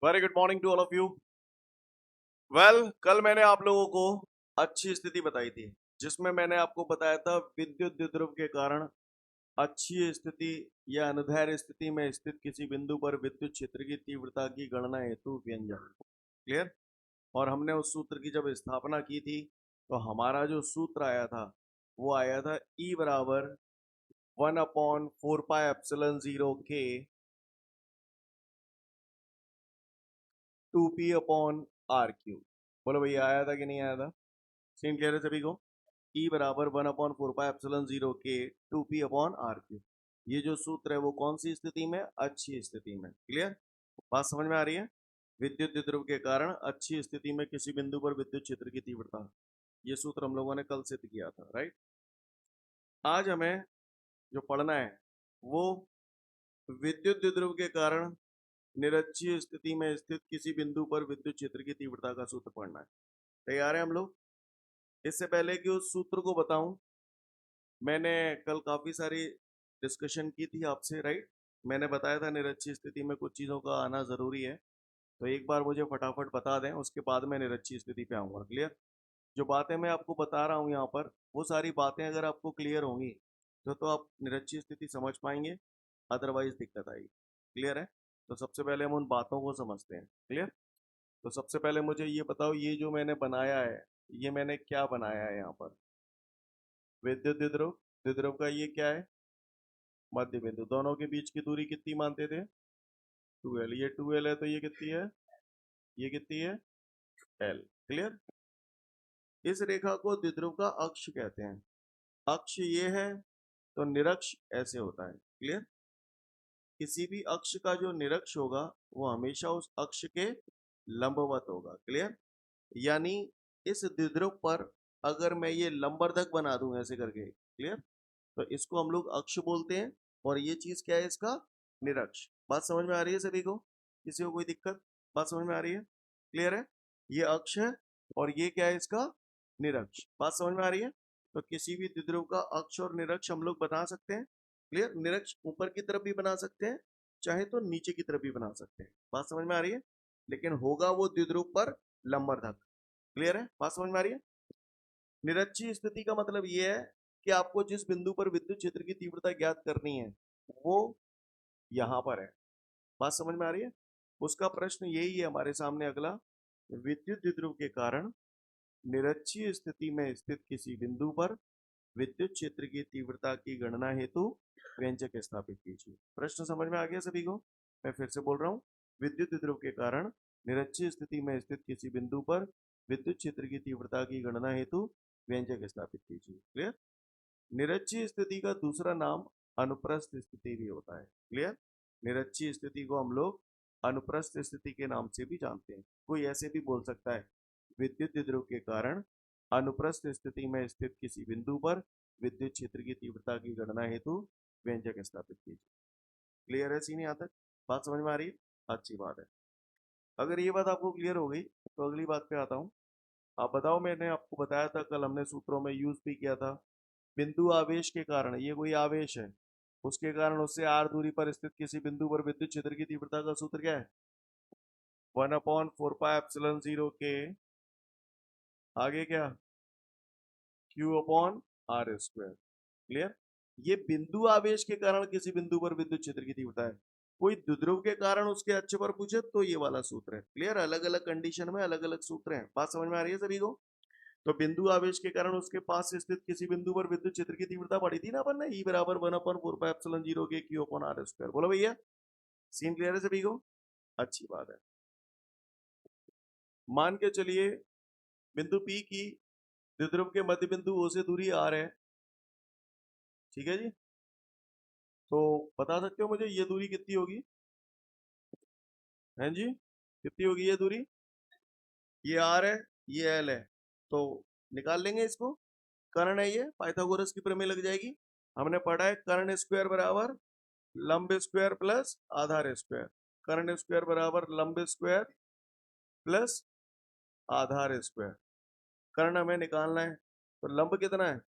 Very good morning to all of you. Well, कल मैंने आप लोगों को अच्छी स्थिति बताई थी, जिसमें मैंने आपको बताया था विद्युत द्विध्रुव के कारण अच्छी स्थिति या अनुदैर्ध्य स्थिति में स्थित किसी बिंदु पर विद्युत क्षेत्र की तीव्रता की गणना हेतु व्यंजक। क्लियर? और हमने उस सूत्र की जब स्थापना की थी तो हमारा जो सूत्र आया था वो आया था E बराबर 1/4πε0 k 2p/r3। बोलो भैया, आया था कि नहीं आया था? सीन क्लियर है सभी को? E बराबर 1/4πε0 के 2p/r3। ये जो सूत्र है वो कौन सी स्थिति में? अच्छी स्थिति में। क्लियर? बात समझ में आ रही है? विद्युत द्विध्रुव के कारण अच्छी स्थिति में किसी बिंदु पर विद्युत क्षेत्र की तीव्रता, ये सूत्र हम लोगों ने कल सिद्ध किया था, राइट? आज हमें जो पढ़ना है वो विद्युत द्विध्रुव के कारण निरक्षीय स्थिति में स्थित किसी बिंदु पर विद्युत क्षेत्र की तीव्रता का सूत्र पढ़ना है। तैयार है हम लोग? इससे पहले कि उस सूत्र को बताऊं, मैंने कल काफी सारी डिस्कशन की थी आपसे, राइट? मैंने बताया था निरक्षीय स्थिति में कुछ चीजों का आना जरूरी है, तो एक बार मुझे फटाफट बता दें, उसके बाद मैं निरक्षीय स्थिति पे आऊंगा। क्लियर? जो बातें मैं आपको बता रहा हूँ यहाँ पर, वो सारी बातें अगर आपको क्लियर होंगी तो आप निरक्षीय स्थिति समझ पाएंगे, अदरवाइज दिक्कत आएगी। क्लियर है? तो सबसे पहले हम उन बातों को समझते हैं। क्लियर? तो सबसे पहले मुझे ये बताओ, ये जो मैंने बनाया है, ये मैंने क्या बनाया है यहाँ पर? विद्युत द्विध्रुव। द्विध्रुव का ये क्या है? मध्य बिंदु। दोनों के बीच की दूरी कितनी मानते थे? 2l। ये 2l है तो ये कितनी है? ये कितनी है? l। क्लियर? इस रेखा को द्विध्रुव का अक्ष कहते हैं। अक्ष ये है तो निरक्ष ऐसे होता है। क्लियर? किसी भी अक्ष का जो निरक्ष होगा वो हमेशा उस अक्ष के लंबवत होगा। क्लियर? यानी इस द्विध्रुव पर अगर मैं ये लंबवर्धक बना दूं ऐसे करके, क्लियर, तो इसको हम लोग अक्ष बोलते हैं, और ये चीज क्या है? इसका निरक्ष। बात समझ में आ रही है सभी को? किसी को कोई दिक्कत? बात समझ में आ रही है? क्लियर है? ये अक्ष है और ये क्या है? इसका निरक्ष। बात समझ में आ रही है? तो किसी भी द्विध्रुव का अक्ष और निरक्ष हम लोग बना सकते हैं। क्लियर? निरक्ष ऊपर की तरफ भी बना सकते हैं, चाहे तो नीचे की तरफ भी बना सकते हैं। बात समझ में आ रही है? लेकिन होगा वो द्विध्रुव पर लंबवर्धक। क्लियर है? बात समझ में आ रही है? निरक्षीय स्थिति का मतलब ये है कि आपको जिस बिंदु पर विद्युत क्षेत्र की तीव्रता ज्ञात करनी है वो यहां पर है। बात समझ में आ रही है? उसका प्रश्न यही है हमारे सामने अगला। विद्युत द्विध्रुव के कारण निरक्षीय स्थिति में स्थित किसी बिंदु पर विद्युत क्षेत्र की तीव्रता की गणना हेतु व्यंजक स्थापित कीजिए। प्रश्न समझ में आ गया सभी को? मैं फिर से बोल रहा हूँ। विद्युत द्विध्रुव के कारण निरक्षीय स्थिति में स्थित किसी बिंदु पर विद्युत क्षेत्र की तीव्रता की गणना हेतु व्यंजक स्थापित कीजिए। क्लियर? निरक्षीय स्थिति का दूसरा नाम अनुप्रस्थ स्थिति भी होता है। क्लियर? निरक्षीय स्थिति को हम लोग अनुप्रस्थ स्थिति के नाम से भी जानते हैं। कोई ऐसे भी बोल सकता है, विद्युत द्विध्रुव के कारण अनुप्रस्थ स्थिति में स्थित किसी बिंदु पर विद्युत क्षेत्र की तीव्रता की गणना हेतु व्यंजक स्थापित कीजिए। क्लियर है सीन यहाँ तक? बात समझ में आ रही है? अच्छी बात है। अगर ये बात आपको क्लियर हो गई तो अगली बात पे आता हूँ। आप बताओ, मैंने आपको बताया था कल, हमने सूत्रों में यूज भी किया था, बिंदु आवेश के कारण, ये कोई आवेश है, उसके कारण उससे r दूरी पर स्थित किसी बिंदु पर विद्युत क्षेत्र की तीव्रता का सूत्र क्या है? 1/4πε0 के आगे क्या? q/r²। क्लियर? ये बिंदु आवेश के कारण किसी बिंदु पर विद्युत क्षेत्र की तीव्रता है। कोई द्विध्रुव के कारण उसके अक्ष पर पूछे तो ये वाला सूत्र है। क्लियर? अलग अलग कंडीशन में अलग अलग सूत्र हैं। बात समझ में आ रही है सभी को? तो बिंदु आवेश के कारण उसके पास स्थित किसी बिंदु पर विद्युत क्षेत्र की तीव्रता पड़ी थी ना अपन ने, E बराबर 1/4πε0 के q/r²। बोलो भैया, सीन क्लियर है सभी को? अच्छी बात है। मान के चलिए बिंदु P की द्विध्रुव के मध्य बिंदु O से दूरी r है। ठीक है जी? तो बता सकते हो मुझे ये दूरी कितनी होगी? हैं जी? कितनी होगी ये दूरी? ये r है, ये l है, तो निकाल लेंगे इसको। कर्ण है, ये पाइथागोरस की प्रमेय लग जाएगी। हमने पढ़ा है कर्ण स्क्वायर बराबर लंब स्क्वायर प्लस आधार स्क्वायर। कर्ण स्क्वायर बराबर लंब स्क्वायर प्लस आधार स्क्वायर। कर्ण हमें निकालना है, तो लंब कितना है?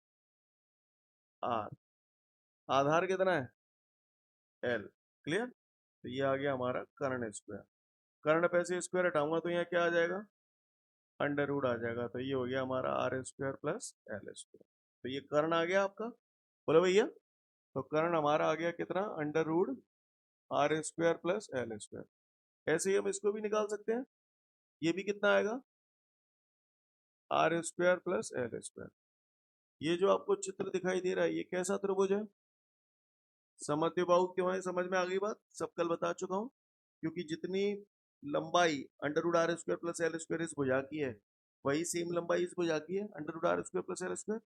आर। आधार कितना है? एल। क्लियर? तो ये आ गया हमारा कर्ण स्क्वायर। कर्ण पे से स्क्वायर हटाऊंगा तो यहाँ क्या आ जाएगा, अंडर रूट आ जाएगा। तो ये हो गया हमारा R square plus L square. तो ये कर्ण आ गया आपका, बोलो भैया। तो कर्ण हमारा आ गया कितना, under root R square plus L square. ऐसे ही हम इसको भी निकाल सकते हैं, ये भी कितना आएगा, R square plus L square. ये जो आपको चित्र दिखाई दे रहा है ये कैसा त्रिभुज है, समद्विबाहु क्यों है, समझ में आ गई बात, सब कल बता चुका हूं। क्योंकि जितनी लंबाई under root R square plus L square इस भुजा की है, वही सेम लंबाई इस भुजा की है, under root R square plus L square.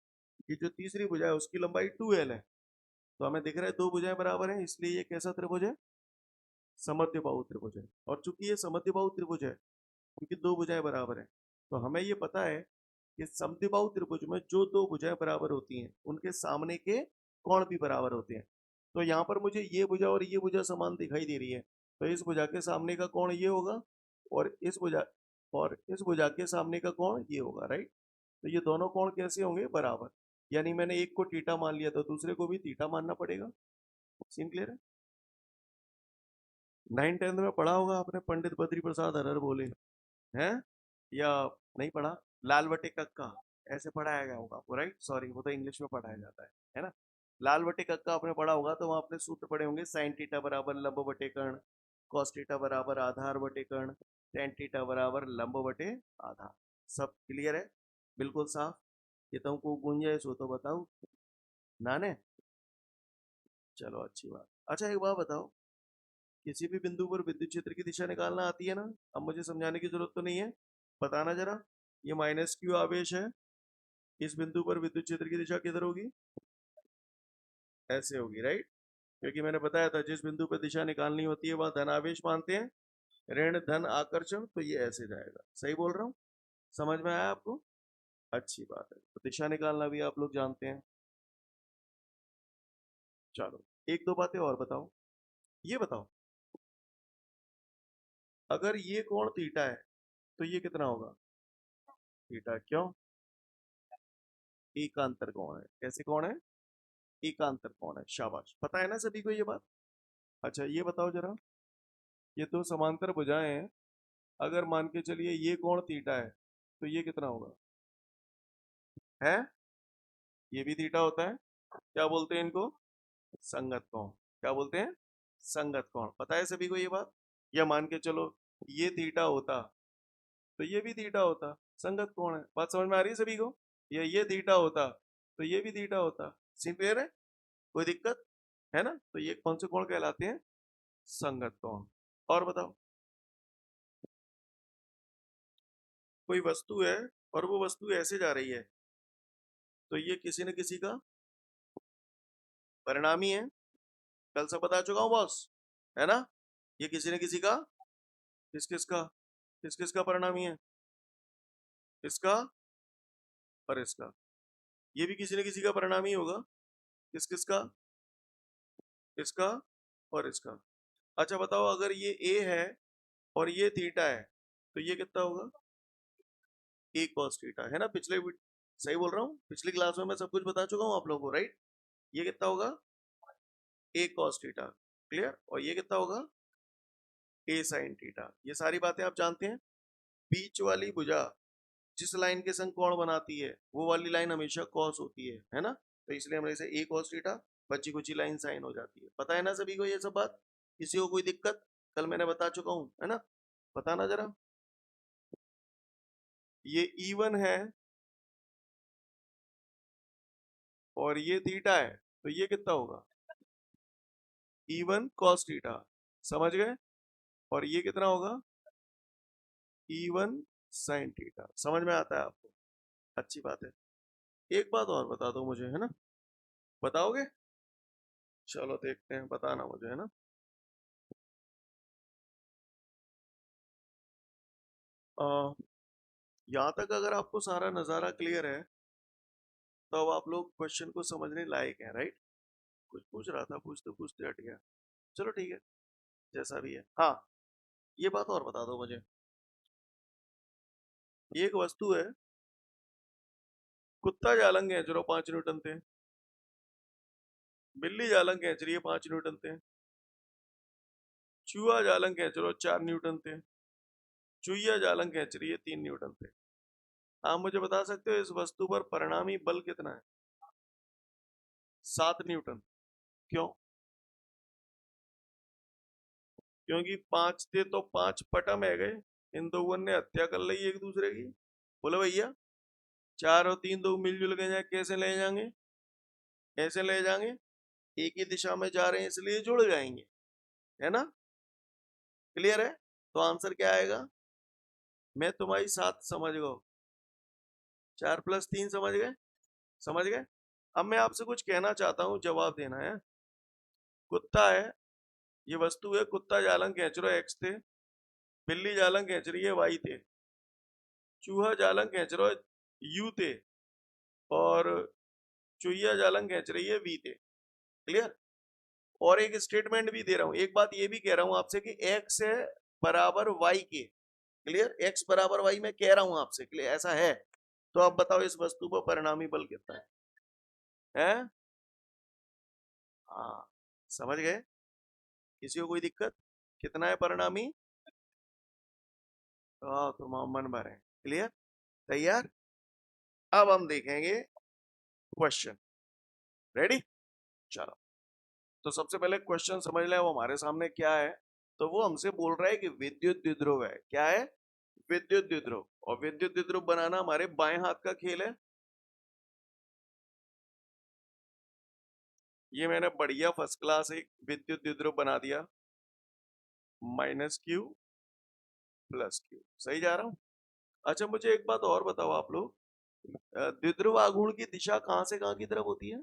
ये जो तीसरी भुजा है उसकी लंबाई 2l है। तो हमें दिख रहा है दो भुजाएं बराबर हैं, इसलिए ये कैसा त्रिभुज है, समद्विबाहु त्रिभुज है। और चूंकि ये समद्विबाहु त्रिभुज है क्योंकि दो भुजाएं बराबर हैं, तो हमें ये पता है कि समद्विबाहु त्रिभुज में जो दो भुजाएं बराबर होती हैं उनके सामने के कोण भी बराबर होते हैं। तो यहाँ पर मुझे ये भुजा और ये भुजा समान दिखाई दे रही है, तो इस भुजा के सामने का कोण ये होगा, और इस भुजा के सामने का कोण ये होगा, राइट। तो ये दोनों कोण कैसे होंगे, बराबर। यानी मैंने एक को थीटा मान लिया तो दूसरे को भी थीटा मानना पड़ेगा। सीन क्लियर है। 9th-10th में पढ़ा होगा आपने, पंडित बद्री प्रसाद हरर बोले हैं, या नहीं पढ़ा, लाल बटे कक्का ऐसे पढ़ाया गया होगा आपको, राइट। सॉरी, वो तो इंग्लिश में पढ़ाया जाता है ना। लाल बटे कक्का आपने पढ़ा होगा, तो वहां आपने सूत्र पढ़े होंगे, साइन थीटा बराबर लंब बटे कर्ण, कॉस थीटा बराबर आधार बटे कर्ण, टेन थीटा बराबर लंब बटे आधार। सब क्लियर है, बिल्कुल साफ। ये तुमको गुंजाइश हो तो बताओ, नाने। चलो अच्छी बात। अच्छा एक बात बताओ, किसी भी बिंदु पर विद्युत क्षेत्र की दिशा निकालना आती है ना, अब मुझे समझाने की जरूरत तो नहीं है, बताना जरा। ये माइनस क्यू आवेश है, इस बिंदु पर विद्युत क्षेत्र की दिशा किधर होगी, ऐसे होगी, राइट। क्योंकि मैंने बताया था जिस बिंदु पर दिशा निकालनी होती है वहां धन आवेश मानते हैं, ऋण धन आकर्षण, तो ये ऐसे जाएगा। सही बोल रहा हूँ, समझ में आया आपको, अच्छी बात है। तो दिशा निकालना भी आप लोग जानते हैं। चलो एक दो बातें और बताओ। ये बताओ, अगर ये कोण थीटा है तो ये कितना होगा, थीटा। क्यों, एकांतर कोण है। कैसे कोण है, एकांतर कोण है। शाबाश, पता है ना सभी को ये बात। अच्छा ये बताओ जरा, ये दो समांतर भुजाएं हैं, अगर मान के चलिए ये कोण थीटा है तो ये कितना होगा, है, ये भी थीटा होता है। क्या बोलते हैं इनको, संगत कोण। क्या बोलते हैं, संगत कोण। पता है सभी को ये बात। या मान के चलो ये थीटा होता तो ये भी थीटा होता, संगत कोण है। बात समझ में आ रही है सभी को। ये थीटा होता तो ये भी थीटा होता। सीन क्लियर है, कोई दिक्कत है ना। तो ये कौन से कोण कहलाते हैं, संगत कोण। और बताओ, कोई वस्तु है और वो वस्तु ऐसे जा रही है, तो ये किसी न किसी का परिणामी है। कल से बता चुका हूं बॉस, है ना। ये किसी न किसी का, किस किस का, किस किस का परिणामी है, इसका और इसका। ये भी किसी न किसी का परिणामी होगा, किस किस का, इसका और इसका। अच्छा बताओ, अगर ये ए है और ये थीटा है तो ये कितना होगा, ए कॉस थीटा, है ना। सही बोल रहा हूँ, पिछली क्लास में मैं सब कुछ बता चुका हूँ आप लोगों को, राइट। ये कितना होगा, ए कॉस थीटा। क्लियर। और ये कितना होगा, ए साइन थीटा। ये सारी बातें आप जानते हैं। बीच वाली भुजा जिस लाइन के संग कोण बनाती है वो वाली लाइन हमेशा कॉस होती है ना। तो इसलिए हमें इसे ए कॉस थीटा, बची कुची लाइन साइन हो जाती है। पता है ना सभी को ये सब बात, किसी को कोई दिक्कत, कल मैंने बता चुका हूं, है ना। बताना जरा, ये E1 है और ये थीटा है, तो ये कितना होगा, E1 cos थीटा। समझ गए। और ये कितना होगा, E1 sin थीटा। समझ में आता है आपको, अच्छी बात है। एक बात और बता दो मुझे, है ना, बताओगे। चलो देखते हैं, बताना मुझे, है ना। यहाँ तक अगर आपको सारा नज़ारा क्लियर है तो अब आप लोग क्वेश्चन को समझने लायक हैं, राइट। कुछ पूछ रहा था, पूछते पूछते हट गया। चलो ठीक है, जैसा भी है। हाँ ये बात और बता दो मुझे, ये एक वस्तु है, कुत्ता जालंग है चलो 5 न्यूटन थे, बिल्ली जालंग है चलिए 5 न्यूटन थे, चूहा जालंग है चलो 4 न्यूटन थे, चुईया जालन खींच रही है 3 न्यूटन पे। आप मुझे बता सकते हो इस वस्तु पर परिणामी बल कितना है? 7 न्यूटन। क्यों? क्योंकि 5 थे तो 5 पटम है गए, इन दो ने हत्या कर ली एक दूसरे की। बोलो भैया, 4 और 3 दो मिलजुल के जाए कैसे ले जाएंगे? ऐसे ले जाएंगे, एक ही दिशा में जा रहे हैं इसलिए जुड़ जाएंगे, है ना? क्लियर है? तो आंसर क्या आएगा? मैं तुम्हारी 7 समझ गया, 4 + 3 समझ गए? समझ गए? अब मैं आपसे कुछ कहना चाहता हूं, जवाब देना है। कुत्ता है, ये वस्तु है, कुत्ता जालन खींच रहा है एक्स थे, बिल्ली जालन खींच रही है वाई थे, चूहा जालन खींच रहा है यू थे, और चुईया जालन खींच रही है वी थे। क्लियर? और एक स्टेटमेंट भी दे रहा हूं, एक बात ये भी कह रहा हूं आपसे कि एक्स है बराबर वाई के। क्लियर? एक्स बराबर वाई मैं कह रहा हूं आपसे, क्लियर? ऐसा है तो आप बताओ इस वस्तु पर परिणामी बल कितना है? हाँ, समझ गए? किसी को कोई दिक्कत? कितना है परिणामी? तो मन भर है। क्लियर? तैयार? अब हम देखेंगे क्वेश्चन। रेडी? चलो, तो सबसे पहले क्वेश्चन समझ लें वो हमारे सामने क्या है। तो वो हमसे बोल रहा है कि विद्युत द्विध्रुव है। क्या है? विद्युत द्विध्रुव। और विद्युत द्विध्रुव बनाना हमारे बाएं हाथ का खेल है। ये मैंने बढ़िया फर्स्ट क्लास एक विद्युत द्विध्रुव बना दिया, -q + q। सही जा रहा हूं? अच्छा, मुझे एक बात और बताओ आप लोग, द्विध्रुव आघूर्ण की दिशा कहां से कहां की तरफ होती है?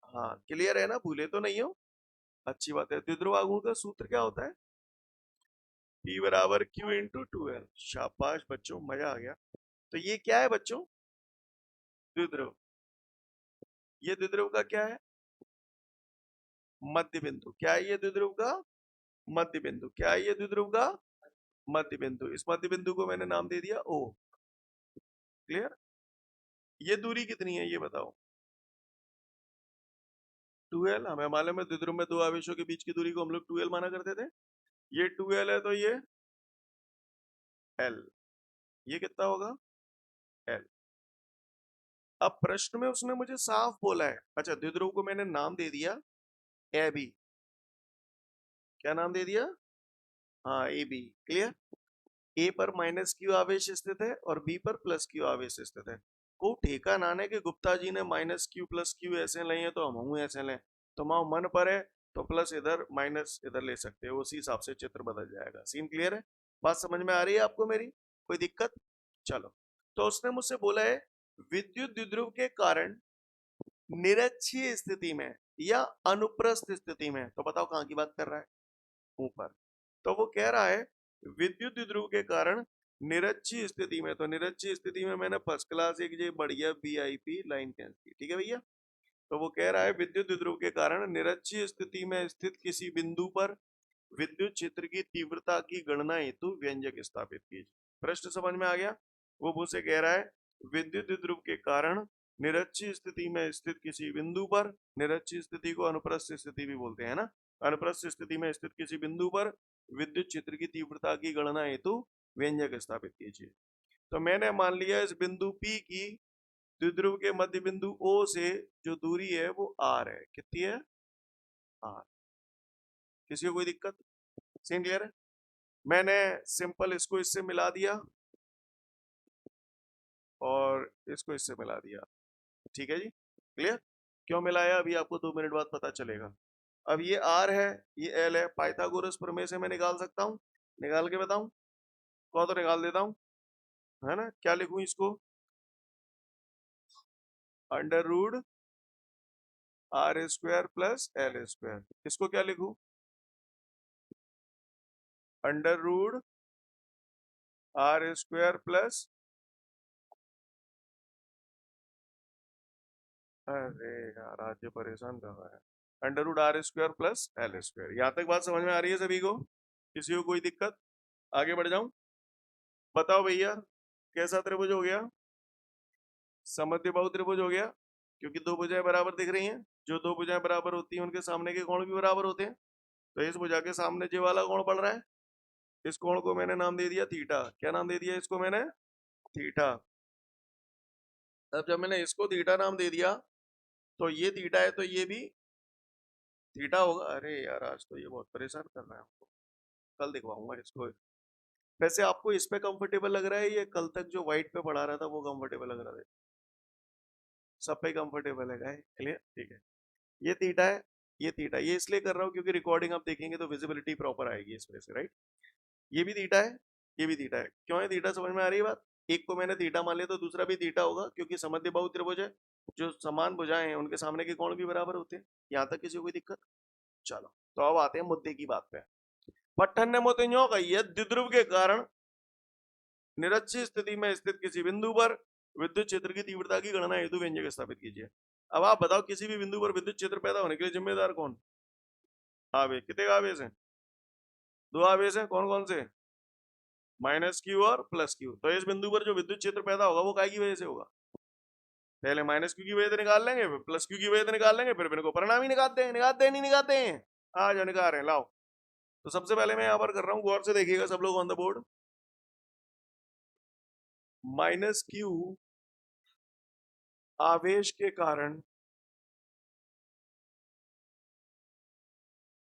हाँ, क्लियर है ना? भूले तो नहीं हो? अच्छी बात है। द्विध्रुव आघूर्ण का सूत्र क्या होता है? P = Q × 2L। शाबाश बच्चों, मजा आ गया। तो ये क्या है बच्चों? द्विध्रुव। ये द्विध्रुव का क्या है? मध्य बिंदु। क्या है ये द्विध्रुव का? मध्य बिंदु। क्या है ये द्विध्रुव का? मध्य बिंदु। इस मध्य बिंदु को मैंने नाम दे दिया O। क्लियर? ये दूरी कितनी है ये बताओ? 2L। हमें मालूम है द्विध्रुव में दो आवेशों के बीच की दूरी को हम लोग 2L माना करते थे। ये 2L है तो ये L। ये कितना होगा? L। अब प्रश्न में उसने मुझे साफ बोला है, अच्छा द्विध्रुव को मैंने नाम दे दिया AB। क्या नाम दे दिया? हाँ, AB। क्लियर? A पर -q आवेश स्थित है और B पर +q आवेश स्थित है। को ठेका नाने के गुप्ता जी ने -q + q ऐसे लिए हैं तो हम ऐसे लें, तो माओ मन पर है तो प्लस इधर माइनस इधर ले सकते हो, उसी हिसाब से चित्र बदल जाएगा। सीन क्लियर है? बात समझ में आ रही है आपको मेरी? कोई दिक्कत? चलो, तो उसने मुझसे बोला है विद्युत द्विध्रुव के कारण निरक्षीय स्थिति में या अनुप्रस्थ स्थिति में, तो बताओ कहां की बात कर रहा है? ऊपर। तो वो कह रहा है विद्युत द्विध्रुव के कारण निरक्षीय स्थिति में, तो निरक्षीय स्थिति में मैंने फर्स्ट क्लास एक जो बढ़िया VIP लाइन खींच की। ठीक है भैया? तो वो कह रहा है विद्युत द्विध्रुव के कारण निरक्षीय स्थिति में स्थित किसी बिंदु पर विद्युत क्षेत्र की तीव्रता की गणना हेतु व्यंजक स्थापित कीजिए। प्रश्न समझ में आ गया? वो मुझसे कह रहा है विद्युत द्विध्रुव के कारण निरक्षीय स्थिति में स्थित किसी बिंदु पर, निरक्षीय स्थिति को अनुप्रस्थ स्थिति भी बोलते हैं ना, अनुप्रस्थ स्थिति में स्थित किसी बिंदु पर विद्युत क्षेत्र की तीव्रता की गणना हेतु व्यंजक स्थापित कीजिए। तो मैंने मान लिया इस बिंदु P की द्विध्रुव के मध्य बिंदु O से जो दूरी है वो R है। कितनी है? R। किसी को कोई दिक्कत? सीन क्लियर है? मैंने सिंपल इसको इससे मिला दिया और इसको इससे मिला दिया। ठीक है जी? क्लियर? क्यों मिलाया अभी आपको 2 मिनट बाद पता चलेगा। अब ये R है, ये L है, पाइथागोरस प्रमेय से मैं निकाल सकता हूँ। निकाल के बताऊं? कहो तो निकाल देता हूँ, है ना? क्या लिखूं इसको? √R² + L²। इसको क्या लिखूं? √R² + अरे यार आज ये परेशान कर रहा है। √R² + L²। यहाँ तक बात समझ में आ रही है सभी को? किसी को कोई दिक्कत? आगे बढ़ जाऊं? बताओ भैया, कैसा त्रिभुज हो गया? समद्विबाहु त्रिभुज हो गया, क्योंकि दो भुजाएं बराबर दिख रही हैं। जो दो भुजाएं बराबर होती हैं उनके सामने के कोण भी बराबर होते हैं। तो इस भुजा के सामने ये वाला कोण पड़ रहा है इस कोण को मैंने नाम दे दिया थीटा। क्या नाम दे दिया इसको मैंने? थीटा। अब जब मैंने इसको थीटा नाम दे दिया तो ये थीटा है तो ये भी थीटा होगा। अरे यार आज तो ये बहुत परेशान कर रहा है हमको, कल दिखवाऊंगा इसको। वैसे आपको इस पे कंफर्टेबल लग रहा है, ये कल तक जो व्हाइट पे पढ़ा रहा था वो कंफर्टेबल लग रहा था? सब पे कंफर्टेबल है? क्लियर, ठीक है। ये थीटा है, ये थीटा। ये इसलिए कर रहा हूँ क्योंकि रिकॉर्डिंग आप देखेंगे तो विजिबिलिटी प्रॉपर आएगी इस वजह से, राइट। ये भी थीटा है, ये भी थीटा है। क्यों है थीटा? समझ में आ रही है बात? एक को मैंने थीटा मान लिया तो दूसरा भी थीटा होगा, क्योंकि समद्विबाहु त्रिभुज है, जो समान भुजाएं हैं उनके सामने के कोण भी बराबर होते हैं। यहाँ तक किसी को कोई दिक्कत? चलो तो अब आते हैं मुद्दे की बात पे। पट्टन ने मोतियों का यह द्विध्रुव के कारण निरक्षीय स्थिति में स्थित किसी बिंदु पर विद्युत क्षेत्र की तीव्रता की गणना हेतु व्यंजक स्थापित कीजिए। अब आप बताओ किसी भी बिंदु पर विद्युत क्षेत्र पैदा होने के लिए जिम्मेदार कौन? आवेश। कितने आवेश हैं? दो आवेश हैं। कौन कौन से? माइनस क्यू और प्लस क्यू। तो इस बिंदु पर जो विद्युत क्षेत्र पैदा होगा वो काय की वजह से होगा? पहले माइनस क्यू की वजह से निकाल लेंगे, फिर प्लस क्यू की वजह से निकाल लेंगे, फिर इनको परिणाम ही निकालते हैं। निकालते हैं नहीं निकालते हैं? आ जाओ निकाल रहे हैं, लाओ। तो सबसे पहले मैं यहाँ पर कर रहा हूँ, गौर से देखिएगा सब लोग on the board. Minus Q आवेश के कारण,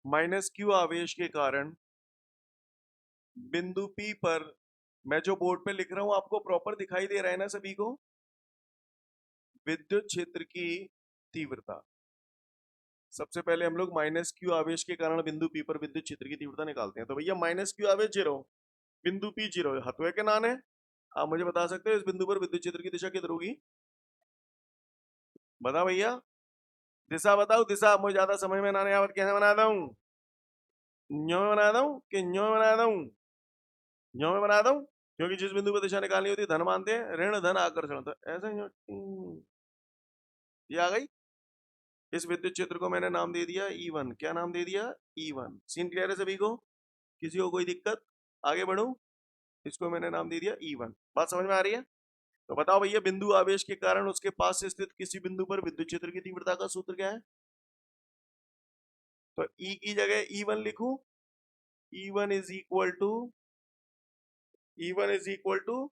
माइनस क्यू आवेश के कारण बिंदु P पर, मैं जो बोर्ड पे लिख रहा हूं आपको प्रॉपर दिखाई दे रहा है ना सभी को? विद्युत क्षेत्र की तीव्रता। सबसे पहले हम लोग माइनस क्यू आवेश के कारण बिंदु P पर विद्युत क्षेत्र की तीव्रता निकालते हैं। तो भैया माइनस क्यू आवेश 0, बिंदु P 0, हथवे के नान है। आप मुझे बता सकते हो इस बिंदु पर विद्युत क्षेत्र की दिशा किधर होगी? बता भैया, दिशा बताओ, दिशा। मुझे ज्यादा समझ में ना नहीं आवत, कैसे बना दूं? न्यो में बना दूं कि न्यो में बना दूं? न्यो में बना दूं, क्योंकि जिस बिंदु पर दिशा निकालनी होती है धन मानते हैं, ऋण धन आकर्षण। तो ऐसे ये आ गई। इस विद्युत क्षेत्र को मैंने नाम दे दिया E1। क्या नाम दे दिया? E1। सीन क्लियर है सभी को? किसी को कोई दिक्कत? आगे बढ़ूं? इसको मैंने नाम दे दिया E1। बात समझ में आ रही है? तो बताओ भैया, बिंदु आवेश के कारण उसके पास से स्थित किसी बिंदु पर विद्युत क्षेत्र की तीव्रता का सूत्र क्या है? तो E की जगह E1 लिखूं। E1 is equal to, E1 is equal to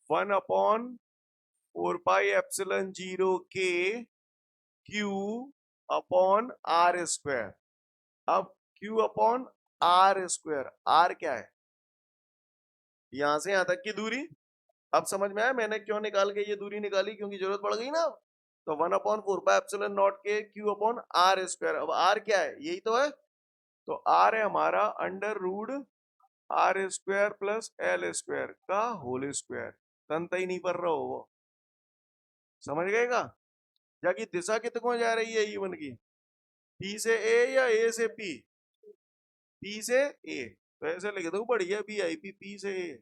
1/4πε0 के Q अपॉन R स्क्वायर। अब Q upon R square, R क्या है? यहां से यहां तक की दूरी। अब समझ में आया मैंने क्यों निकाल के ये दूरी निकाली? क्योंकि जरूरत पड़ गई ना। तो 1/4πε0 के Q अपॉन R स्क्वायर। अब R क्या है? यही तो है। तो R है हमारा under root R square plus L square का होल स्क्वायर। तंत ही नहीं पढ़ रहा हो वो, समझ गए का? जाकि दिशा कितने जा रही है E1 की? P से A या A से P? P से A। तो ऐसे लिख दो बढ़िया, VIP P से A।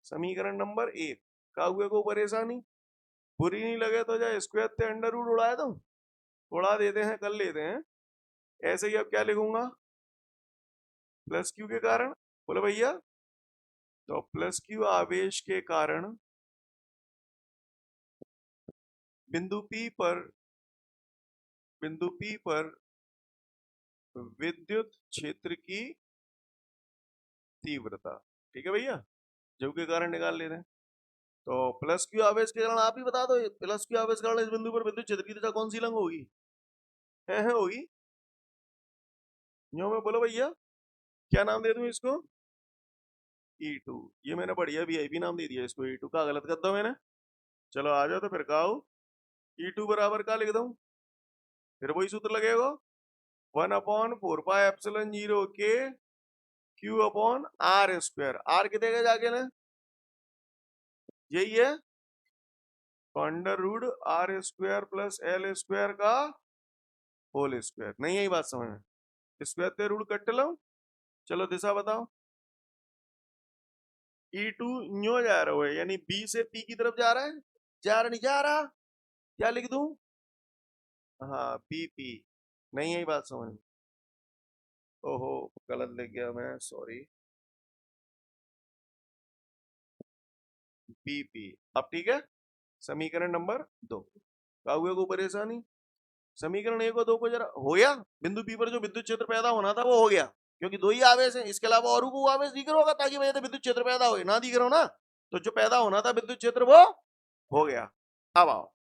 समीकरण नंबर 1। काहुए को परेशानी बुरी नहीं लगे तो जा स्क्वायर से अंडर रूट उड़ाए दो, उड़ा देते हैं, कर लेते हैं। ऐसे ही अब क्या लिखूंगा? प्लस क्यू के कारण। बोले भैया, तो प्लस क्यू आवेश के कारण बिंदु P पर, बिंदु P पर विद्युत क्षेत्र की तीव्रता। ठीक है भैया, जो के कारण निकाल लेते हैं। तो प्लस क्यू आवेश के कारण आप ही बता दो, प्लस क्यू आवेश के कारण इस बिंदु पर विद्युत क्षेत्र की दिशा कौन सी लंग होगी? है होगी। न्यो में बोलो भैया, क्या नाम दे दूं इसको? E2। ये मैंने बढ़िया VIP नाम दे दिया इसको। E2 का गलत कर दो मैंने। चलो आ जाओ तो फिर कहा E2 बराबर का लिख दूं? फिर वही सूत्र लगेगा, 1/4πε0 के Q upon R square. R कितने का जाके ना, यही है, under root R square plus L square का होल स्क्वायर। नहीं यही बात समझ में? स्क्वायर ते रूट कट लो। चलो दिशा बताओ। E2 न्यो जा रहा है, यानी B से P की तरफ जा रहा है। जा रहा नहीं जा रहा? क्या लिख दूं? हाँ PP। नहीं यही बात समझ में? ओहो गलत लिख गया मैं, सॉरी। PP। अब ठीक है। समीकरण नंबर 2। काहुए को परेशानी? समीकरण 1 और 2 को जरा हो गया। बिंदु P पर जो विद्युत क्षेत्र पैदा होना था वो हो गया। क्योंकि दो ही आवेश हैं, इसके अलावा और को आवेश दिख रहा होगा ताकि वजह से विद्युत क्षेत्र पैदा हो, ना दिख रहा हो ना, तो जो पैदा होना था विद्युत क्षेत्र वो हो गया। अब आओ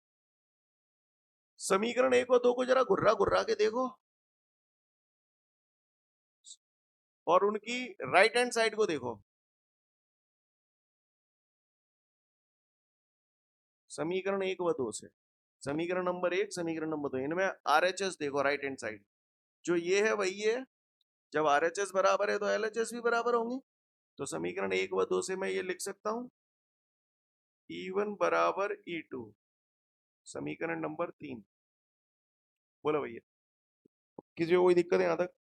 समीकरण 1 और 2 को जरा घुर्रा घुर्रा के देखो और उनकी राइट हैंड साइड को देखो। समीकरण 1 व 2 से समीकरण नंबर 1 समीकरण नंबर 2 इनमें आरएचएस देखो राइट हैंड साइड, जो ये है वही है। जब आरएचएस बराबर है तो एलएचएस भी बराबर होंगे। तो समीकरण 1 व 2 से मैं ये लिख सकता हूं E1 बराबर E2। समीकरण नंबर 3 बोलो भैया, किसी को कोई दिक्कत है यहां तक?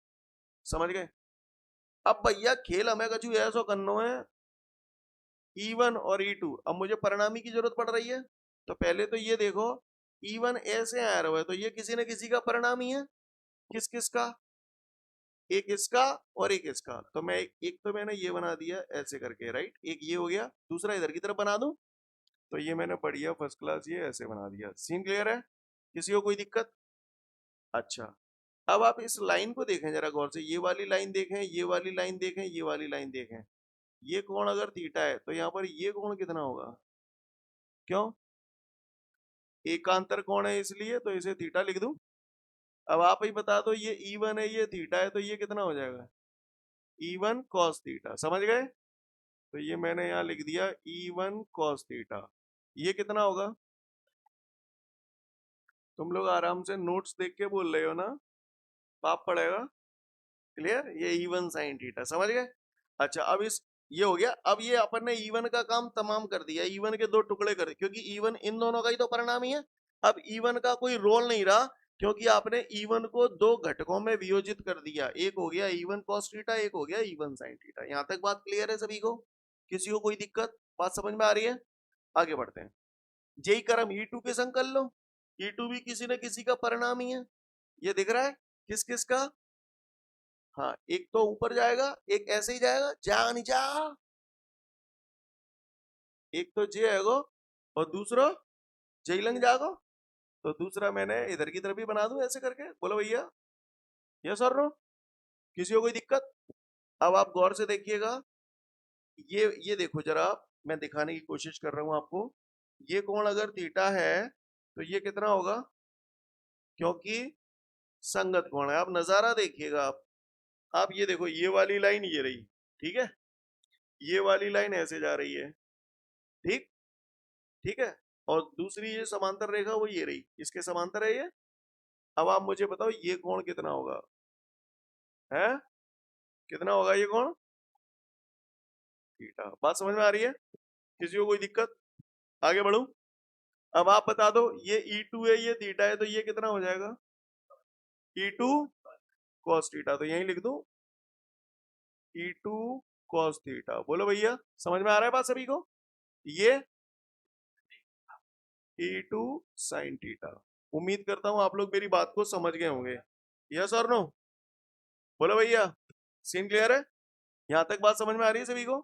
समझ गए? अब भैया खेल हमें कछु ऐसा करना है E1 और E2। अब मुझे परिणामी की जरूरत पड़ रही है, तो पहले तो ये देखो E1 ऐसे आ रहा है तो ये किसी न किसी का परिणामी है। किस किस का? एक इसका और एक इसका। तो मैं एक तो मैंने ये बना दिया ऐसे करके, राइट, एक ये हो गया, दूसरा इधर की तरफ बना दूं तो ये मैंने बढ़िया फर्स्ट क्लास ये ऐसे बना दिया। सीन क्लियर है? किसी को कोई दिक्कत? अच्छा, अब आप इस लाइन को देखें जरा गौर से, ये वाली लाइन देखें, ये वाली लाइन देखें, ये वाली लाइन देखें। ये कोण अगर थीटा है तो यहाँ पर ये कोण कितना होगा? क्यों? एकांतर कोण है इसलिए तो इसे थीटा लिख दूं। अब आप ही बता दो, ये E1 है ये थीटा है तो ये कितना हो जाएगा? E1 cos theta. समझ गए? तो ये मैंने यहाँ लिख दिया E1 cos थीटा। ये कितना होगा? तुम लोग आराम से नोट्स देख के बोल रहे हो ना, पाप पड़ेगा। क्लियर? ये E1 sin थीटा। समझ गए? अच्छा, अब इस ये हो गया। अब ये अपन ने E1 का काम तमाम कर दिया, E1 के दो टुकड़े कर दिए क्योंकि E1 इन दोनों का ही तो परिणामी है। अब E1 का कोई रोल नहीं रहा क्योंकि आपने E1 को दो घटकों में वियोजित कर दिया। एक हो गया E1 cos थीटा, एक हो गया E1 sin थीटा। यहां तक बात क्लियर है सभी को? किसी को कोई दिक्कत? बात समझ में आ रही है? आगे बढ़ते हैं। जेई क्रम E2 के संग कर लो। E2 भी किसी न किसी का परिणाम ही है। ये दिख रहा है किस किस का? हाँ, एक तो ऊपर जाएगा, एक ऐसे ही जाएगा, जा नहीं जा। एक तो जे है और दूसरा जई लंग जागो। तो दूसरा मैंने इधर की तरफ भी बना दूं ऐसे करके। बोलो भैया, यस और नो? किसी को कोई दिक्कत? अब आप गौर से देखिएगा, ये देखो जरा, मैं दिखाने की कोशिश कर रहा हूं आपको। ये कोण अगर थीटा है तो ये कितना होगा? क्योंकि संगत कोण है। आप नजारा देखिएगा, आप ये देखो, ये वाली लाइन ये रही, ठीक है, ये वाली लाइन ऐसे जा रही है, ठीक ठीक है, और दूसरी ये समांतर रेखा वो ये रही, इसके समांतर है ये। अब आप मुझे बताओ ये कोण कितना होगा? है कितना होगा ये कोण? थीटा। बात समझ में आ रही है? किसी को कोई दिक्कत? आगे बढ़ू। अब आप बता दो, ये E2 है ये थीटा है तो ये कितना हो जाएगा? E2 cos theta. तो यही लिख दो E2 cos थीटा। बोलो भैया, समझ में आ रहा है बात सभी को? ये E2 sin थीटा। उम्मीद करता हूं आप लोग मेरी बात को समझ गए होंगे। यस और नो? बोलो भैया, सीन क्लियर है? यहां तक बात समझ में आ रही है सभी को?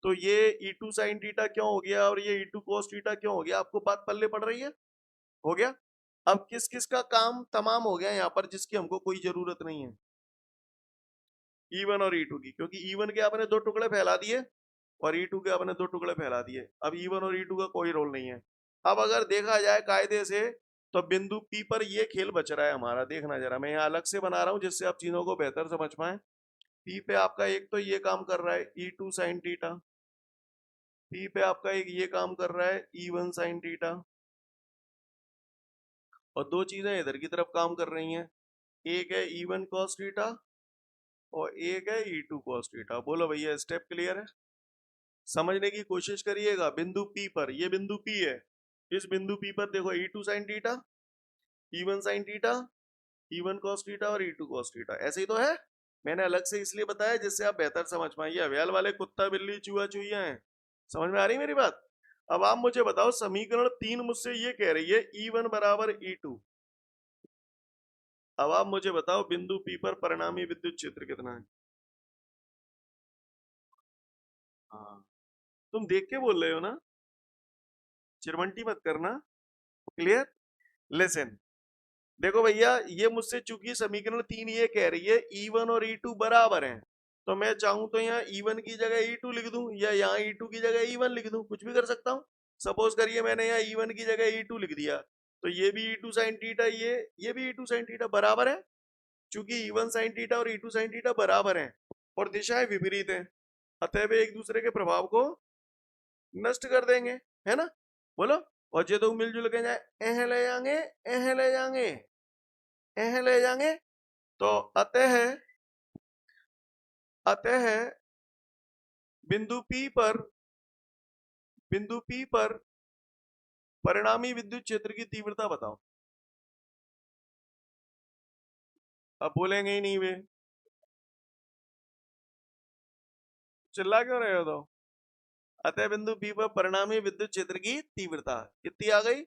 तो ये E2 sin थीटा क्यों हो गया और ये E2 cos थीटा क्यों हो गया? आपको बात पल्ले पड़ रही है? हो गया? अब किस किस का काम तमाम हो गया यहाँ पर जिसकी हमको कोई जरूरत नहीं है? E1 और E2 की, क्योंकि E1 के आपने दो टुकड़े फैला दिए और E2 के आपने दो टुकड़े फैला दिए। अब E1 और E2 का कोई रोल नहीं है। अब अगर देखा जाए कायदे से तो बिंदु P पर ये खेल बच रहा है हमारा। देखना जरा, मैं यहाँ अलग से बना रहा हूँ जिससे आप चीजों को बेहतर समझ पाए। P पे आपका एक तो ये काम कर रहा है E2 sin थीटा, P पे आपका एक ये काम कर रहा है E1 sin थीटा, और दो चीजें इधर की तरफ काम कर रही हैं, एक है E1 cos थीटा और एक है E2 cos थीटा। बोलो भैया, स्टेप क्लियर है? समझने की कोशिश करिएगा। बिंदु P पर, ये बिंदु P है, इस बिंदु P पर देखो E2 sin theta, E1 sin theta, E1 cos theta और E2 cos थीटा। ऐसे ही तो है। मैंने अलग से इसलिए बताया जिससे आप बेहतर समझ पाए। ये अव्याल वाले कुत्ता बिल्ली चूहा चूहिया हैं। समझ में आ रही मेरी बात? अब आप मुझे बताओ, समीकरण 3 मुझसे ये कह रही है E1 बराबर E2। अब आप मुझे बताओ बिंदु P पर परिणामी विद्युत क्षेत्र कितना है? हाँ, तुम देख के बोल रहे हो ना, चिरमंटी मत करना। क्लियर? लेसन, देखो भैया, ये मुझसे चूंकि समीकरण 3 ये कह रही है E1 और E2 बराबर हैं, तो मैं चाहूं तो यहाँ E1 की जगह E2 लिख दूं, या यहाँ E2 की जगह E1 लिख दूं, कुछ भी कर सकता हूँ। सपोज करिए मैंने यहाँ E1 की जगह E2 लिख दिया, तो ये भी E2 साइन थीटा, ये भी E2 साइन थीटा बराबर है, क्योंकि E1 साइन थीटा और E2 साइन थीटा बराबर हैं और दिशाएं विपरीत हैं, अतः वे एक दूसरे के प्रभाव को नष्ट कर देंगे, है ना। बोलो। और जे तो मिलजुल के जाए, एह ले जाएंगे, एह ले जाएंगे, एह ले जाएंगे। तो अतः बिंदु P पर परिणामी विद्युत क्षेत्र की तीव्रता बताओ। अब बोलेंगे ही नहीं वे, चिल्ला क्यों रहे हो तो। अतः बिंदु P पर परिणामी विद्युत क्षेत्र की तीव्रता कितनी आ गई।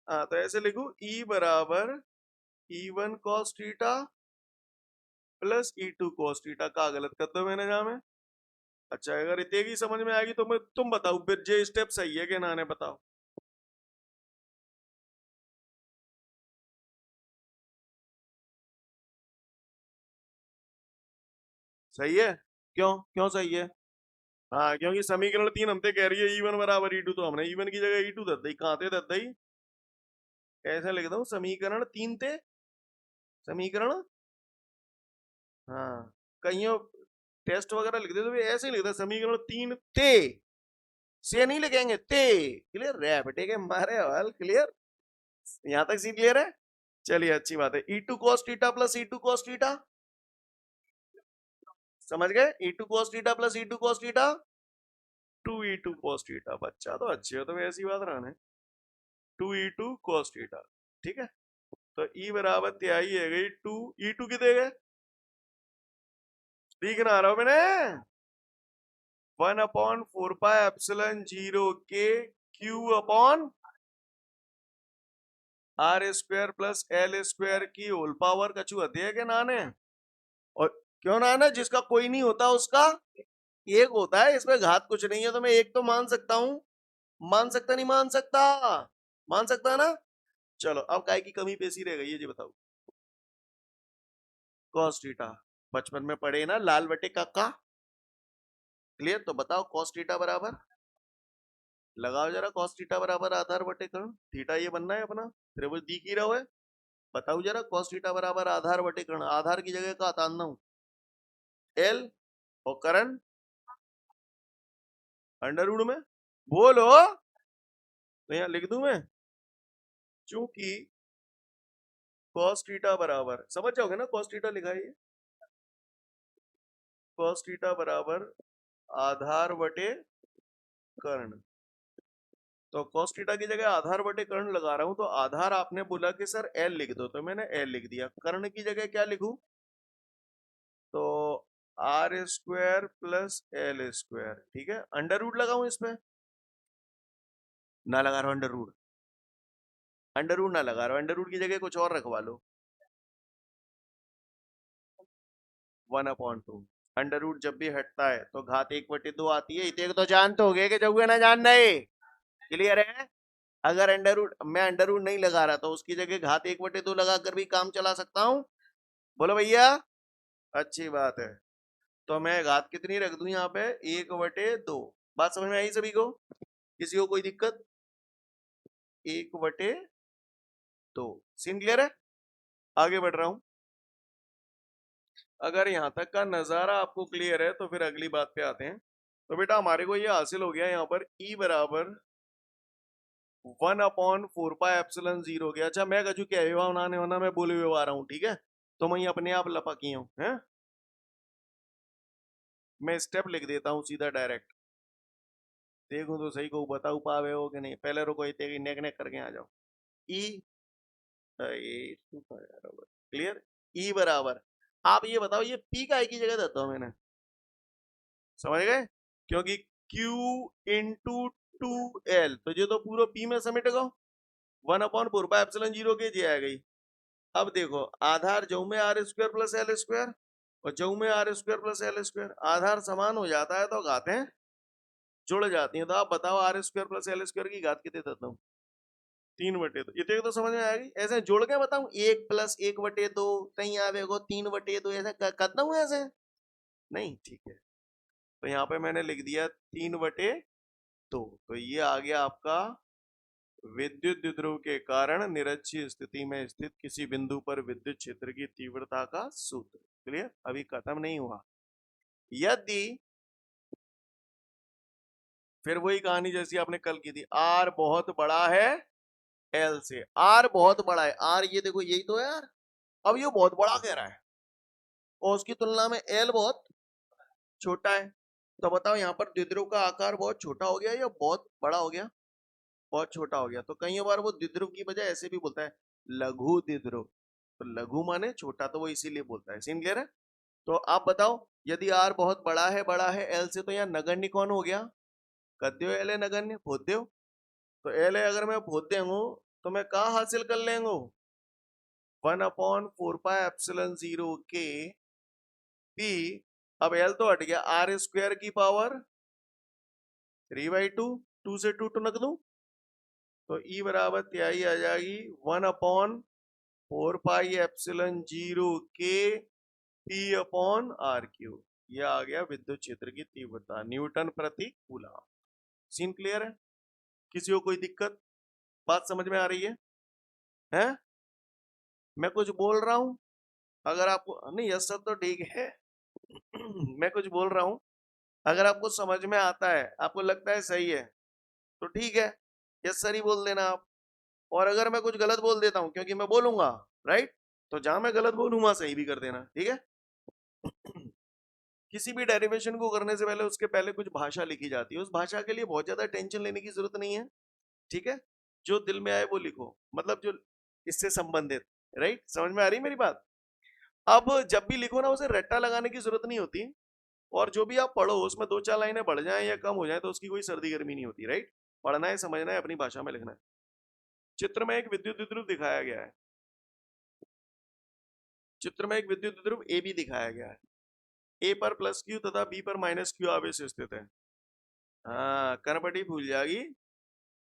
हाँ, तो ऐसे लिखू E बराबर E1 cos theta plus E2 cos theta. का गलत कर दो मैंने जहां में। अच्छा, अगर इतने की समझ में आएगी तो मैं तुम बताओ फिर जे स्टेप सही है कि ना, ने बताओ। सही है। क्यों क्यों सही है। हाँ, क्योंकि समीकरण 3 हमसे कह रही है E1 बराबर E2, तो हमने E1 की जगह E2 दे दी। कहाँ थे दे दी, ऐसे लिख दो समीकरण 3 थे, समीकरण। हाँ, कहीं टेस्ट वगैरह लिख दे तो भी ऐसे ही लिखता, समीकरण 3 थे, से नहीं लिखेंगे ते। क्लियर रहे बेटे के मारे हवाल, क्लियर। यहां तक सी क्लियर है। चलिए अच्छी बात है। E2 cos theta plus E2 cos theta, समझ गए। E2 cos theta plus E2 cos theta 2E2 cos theta. बच्चा तो अच्छे हो, तो ऐसी बात रहने 2E2 cos थीटा। ठीक है, तो E बराबर त्याई है गई 2E2 की दे गए, दिख ना रहा हो मैंने 1/4π0 के Q upon R² plus L² की होल पावर कछु होती है कि नाने। और क्यों नाना, जिसका कोई नहीं होता उसका एक होता है, इसमें घात कुछ नहीं है, तो मैं एक तो मान सकता हूं। मान सकता नहीं मान सकता, मान सकता है ना। चलो अब काय की कमी पेशी रह गई है जी बताओ। कॉस थीटा बचपन में पढ़े ना, लाल बटे काका। क्लियर, तो बताओ कॉस थीटा बराबर, लगाओ जरा, कॉस थीटा बराबर आधार बटे कर्ण थीटा, ये बनना है अपना, त्रिभुज दिख ही रहा है। बताओ जरा, कॉस थीटा बराबर आधार बटे कर्ण, आधार की जगह का तानना हूं एल, और कर्ण अंडर रूट में। बोलो, तो यहां लिख दूं मैं, चूंकि कॉस थीटा बराबर, समझ जाओगे ना, कॉस थीटा लिखा है ये, कॉस थीटा बराबर आधार बटे कर्ण। तो cos थीटा की जगह आधार बटे कर्ण लगा रहा हूं, तो आधार आपने बोला कि सर L लिख दो, तो मैंने L लिख दिया। कर्ण की जगह क्या लिखूं, तो R² प्लस L²। ठीक है, अंडर रूट लगाऊं इसमें, ना लगा रहा हूं अंडर रूट, अंडर रूट ना लगा रहा हूं, अंडर रूट की जगह कुछ और रखवा लो, 1/2। अंडर रूट जब भी हटता है तो घात 1/2 आती है, इतने तो जानते हो गए कि जब ना जान रहे। क्लियर है। अगर अंडर रूट, मैं अंडर रूट नहीं लगा रहा तो उसकी जगह घात 1/2 लगा कर भी काम चला सकता हूं। बोलो भैया, अच्छी बात है। तो मैं घात कितनी रख दूं यहाँ पे, 1/2। बात समझ में आई सभी को, किसी को कोई दिक्कत। 1/2। सीन क्लियर है। आगे बढ़ रहा हूं। अगर यहाँ तक का नजारा आपको क्लियर है तो फिर अगली बात पे आते हैं। तो बेटा हमारे को ये हासिल हो गया यहाँ पर E बराबर 1/4π0 गया। अच्छा, मैं कजू क्या होना होना मैं बोले हुए आ रहा हूँ, ठीक है, तो मैं अपने आप लपकी हूँ है। मैं स्टेप लिख देता हूँ सीधा डायरेक्ट, देखूं तो सही को बताऊ पावे हो कि नहीं। पहले रुको, इतने नेक नेक करके आ जाओ। ई क्लियर। ई बराबर, आप ये बताओ ये पी का की जगह देता हूं मैंने, समझ गए, क्योंकि Q इंटू 2L, तो ये तो पूरा पी में समेट गो, 1/4π0 के जी आ गई। अब देखो, आधार जो में R² प्लस L² और जो में R² प्लस L², आधार समान हो जाता है तो घातें जुड़ जाती हैं। तो आप बताओ R² प्लस L² की घात कितने देता हूँ, 3/2। इतने तो समझ में आएगी। ऐसे जोड़ के बताऊं, 1 + 1/2 कहीं आवेगो 3/2, ऐसे करता हूँ ऐसे। नहीं, ठीक है। तो यहाँ पे मैंने लिख दिया 3/2। तो ये आ गया आपका विद्युत द्विध्रुव के कारण निरक्षीय स्थिति में स्थित किसी बिंदु पर विद्युत क्षेत्र की तीव्रता का सूत्र। क्लियर? अभी खत्म नहीं हुआ। यदि फिर वही कहानी जैसी आपने कल की थी, आर बहुत बड़ा है एल से, आर बहुत बड़ा है, आर ये देखो यही तो है यार, अब ये बहुत बड़ा कह रहा है और उसकी तुलना में एल बहुत छोटा है। तो बताओ यहाँ पर द्विध्रुव का आकार बहुत छोटा हो गया या बहुत बड़ा हो गया? बहुत छोटा हो गया। तो कई बार वो द्विध्रुव की बजाय ऐसे भी बोलता है लघु द्विध्रुव। तो लघु माने छोटा, तो वो इसीलिए बोलता है। सीन क्लियर है? तो आप बताओ, यदि आर बहुत बड़ा है एल से, तो यहाँ नगण्य कौन हो गया? कद्यो एल है नगण्य, भोद्यो। तो एल है अगर मैं भोद्य हूं तो मैं कहा हासिल कर लेंगे 1/4πε0 के पी। अब एल तो हट गया, आर स्क्वायर की पावर 3/2, 2 से 2 टू नक दूं तो ई बराबर त्याई आ जाएगी 1/4πε0 के पी अपॉन आर क्यू। यह आ गया विद्युत क्षेत्र की तीव्रता न्यूटन प्रति कूलम। सीन क्लियर है? किसी को कोई दिक्कत? बात समझ में आ रही है? हैं? मैं कुछ बोल रहा हूं, अगर आपको नहीं, यह सब तो ठीक है मैं कुछ बोल रहा हूं, अगर आपको समझ में आता है, आपको लगता है सही है, तो ठीक है, यस सर ही बोल देना आप। और अगर मैं कुछ गलत बोल देता हूं, क्योंकि मैं बोलूंगा, राइट, तो जहां मैं गलत बोलूंगा सही भी कर देना, ठीक है किसी भी डेरिवेशन को करने से पहले उसके पहले कुछ भाषा लिखी जाती है, उस भाषा के लिए बहुत ज्यादा टेंशन लेने की जरूरत नहीं है, ठीक है। जो दिल में आए वो लिखो, मतलब जो इससे संबंधित, राइट, समझ में आ रही है मेरी बात? अब जब भी लिखो ना, उसे रट्टा लगाने की जरूरत नहीं होती, और जो भी आप पढ़ो उसमें 2-4 लाइनें बढ़ जाएं या कम हो जाए तो उसकी कोई सर्दी गर्मी नहीं होती, राइट। पढ़ना है, समझना है, अपनी भाषा में लिखना है। चित्र में एक विद्युत द्विध्रुव दिखाया गया है, चित्र में एक विद्युत द्विध्रुव ए बी दिखाया गया है। ए पर प्लस क्यू तथा बी पर माइनस क्यू आवेश स्थित है। हाँ, कनपटी भूल जाएगी,